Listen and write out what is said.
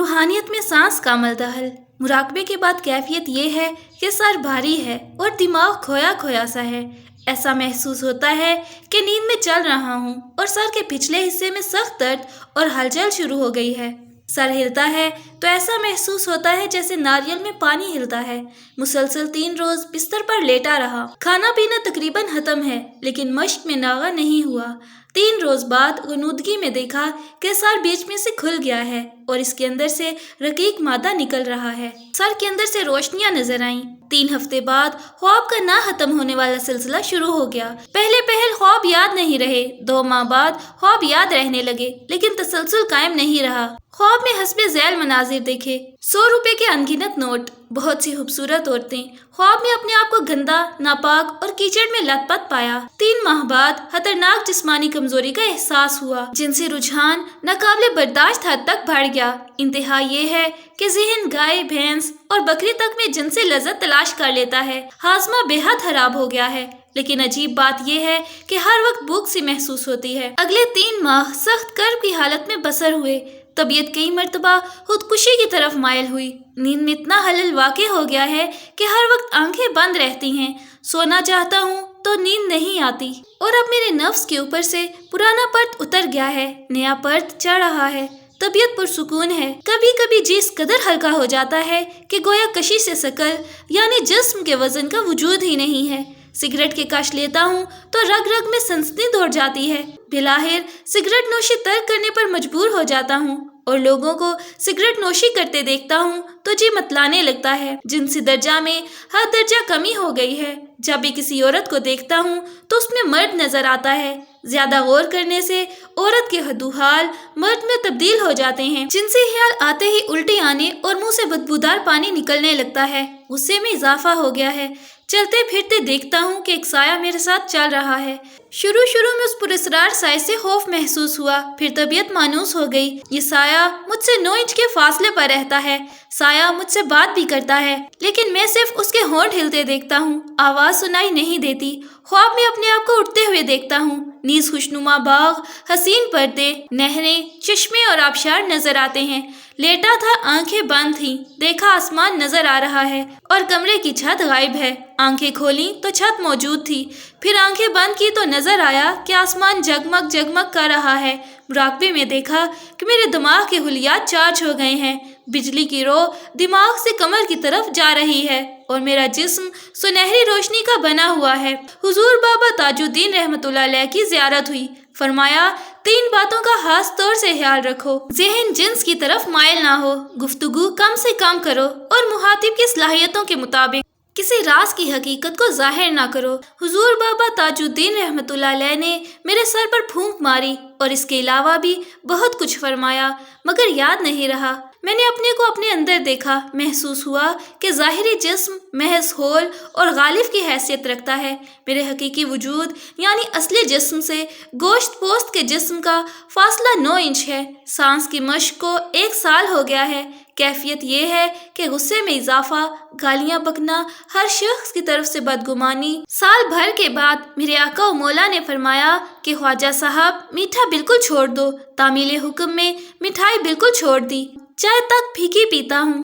रूहानियत में सांस का मलदहल। मुराकबे के बाद कैफियत ये है कि सर भारी है और दिमाग खोया खोया सा है। ऐसा महसूस होता है कि नींद में चल रहा हूँ और सर के पिछले हिस्से में सख्त दर्द और हलचल शुरू हो गई है। सर हिलता है तो ऐसा महसूस होता है जैसे नारियल में पानी हिलता है। मुसलसल 3 रोज बिस्तर पर लेटा रहा। खाना पीना तकरीबन खत्म है, लेकिन मश्क में नागा नहीं हुआ। 3 रोज बाद गनूदगी में देखा कि सर बीच में से खुल गया है और इसके अंदर से रकीक मादा निकल रहा है। सर के अंदर से रोशनियां नजर आईं। 3 हफ्ते बाद ख्वाब का ना खत्म होने वाला सिलसिला शुरू हो गया। पहले पहल ख्वाब याद नहीं रहे, 2 माह बाद ख्वाब याद रहने लगे, लेकिन तसलसल कायम नहीं रहा। ख्वाब में हस्बे झैल मनाजिर देखे। 100 रुपए के अनगिनत नोट, बहुत सी खूबसूरत औरतें। ख्वाब में अपने आप को गंदा, नापाक और कीचड़ में लथपथ पाया। 3 माह बाद खतरनाक जिस्मानी कमजोरी का एहसास हुआ, जिनसे रुझान नाकाबिले बर्दाश्त हद तक बढ़ गया। इंतहा ये है कि ज़हन गाय, भैंस और बकरी तक में जिनसे लज्जत तलाश कर लेता है। हाजमा बेहद खराब हो गया है, लेकिन अजीब बात यह है कि हर वक्त भूख सी महसूस होती है। अगले 3 माह सख्त कर्ब की हालत में बसर हुए। तबीयत कई मर्तबा खुदकुशी की तरफ मायल हुई। नींद में इतना हलल वाक़े हो गया है कि हर वक्त आंखें बंद रहती हैं। सोना चाहता हूँ तो नींद नहीं आती, और अब मेरे नफ्स के ऊपर से पुराना पर्द उतर गया है, नया पर्द चढ़ रहा है। तबीयत पुरसुकून है। कभी कभी जी इस कदर हल्का हो जाता है कि गोया कशी से सकल यानी जिस्म के वजन का वजूद ही नहीं है। सिगरेट के कश लेता हूँ तो रग रग में सनसनी दौड़ जाती है। बिलाहिर सिगरेट नोशी तर्क करने पर मजबूर हो जाता हूँ, और लोगों को सिगरेट नोशी करते देखता हूँ तो जी मतलाने लगता है। जिनसी दर्जा में हर दर्जा कमी हो गई है। जब भी किसी औरत को देखता हूँ तो उसमें मर्द नजर आता है। ज्यादा गौर करने से औरत के हदूहाल मर्द में तब्दील हो जाते हैं। जिनसी ख्याल आते ही उल्टी आने और मुंह से बदबूदार पानी निकलने लगता है। गुस्से में इजाफा हो गया है। चलते फिरते देखता हूँ कि एक साया मेरे साथ चल रहा है। शुरू में उस पुरस्रार साए से खौफ महसूस हुआ, फिर तबीयत मानूस हो गई। ये साया मुझसे 9 इंच के फासले पर रहता है। साया मुझसे बात भी करता है, लेकिन मैं सिर्फ उसके होंठ हिलते देखता हूँ, आवाज सुनाई नहीं देती। ख्वाब में अपने आप को उठते हुए देखता हूँ। नीज खुशनुमा बाग, हसीन पर्दे, नहरें, चश्मे और आबशार नजर आते हैं। लेटा था, आंखें बंद थीं। देखा आसमान नजर आ रहा है और कमरे की छत गायब है। आंखें खोली तो छत मौजूद थी। फिर आंखें बंद की तो नजर आया कि आसमान जगमग जगमग कर रहा है। मुराकबे में देखा कि मेरे दिमाग के हुलियात चार्ज हो गए हैं। बिजली की रो दिमाग से कमर की तरफ जा रही है और मेरा जिस्म सुनहरी रोशनी का बना हुआ है। हुजूर बाबा ताजुद्दीन रहमतुल्लाह अलैह की ज़ियारत हुई। फरमाया, 3 बातों का खास तौर से ख्याल रखो। ज़हन जिन्स की तरफ मायल ना हो, गुफ्तगू कम से कम करो और मुखातिब की सलाहियतों के मुताबिक किसी राज की हकीकत को जाहिर ना करो। हुजूर बाबा ताजुद्दीन रहमतुल्लाह अलैह ने मेरे सर पर फूंक मारी और इसके अलावा भी बहुत कुछ फरमाया, मगर याद नहीं रहा। मैंने अपने को अपने अंदर देखा। महसूस हुआ कि ज़ाहिरी जिस्म महज होल और गालिब की हैसियत रखता है। मेरे हकीकी वजूद यानी असली जिस्म से गोश्त पोस्त के जिस्म का फासला 9 इंच है। सांस की मश्क को 1 साल हो गया है। कैफियत ये है कि गुस्से में इजाफा, गालियां बकना, हर शख्स की तरफ से बदगुमानी। साल भर के बाद मेरे आका व मौला ने फरमाया कि ख्वाजा साहब, मीठा बिल्कुल छोड़ दो। तामील हुक्म में मिठाई बिल्कुल छोड़ दी। चाय तक फीकी पीता हूँ।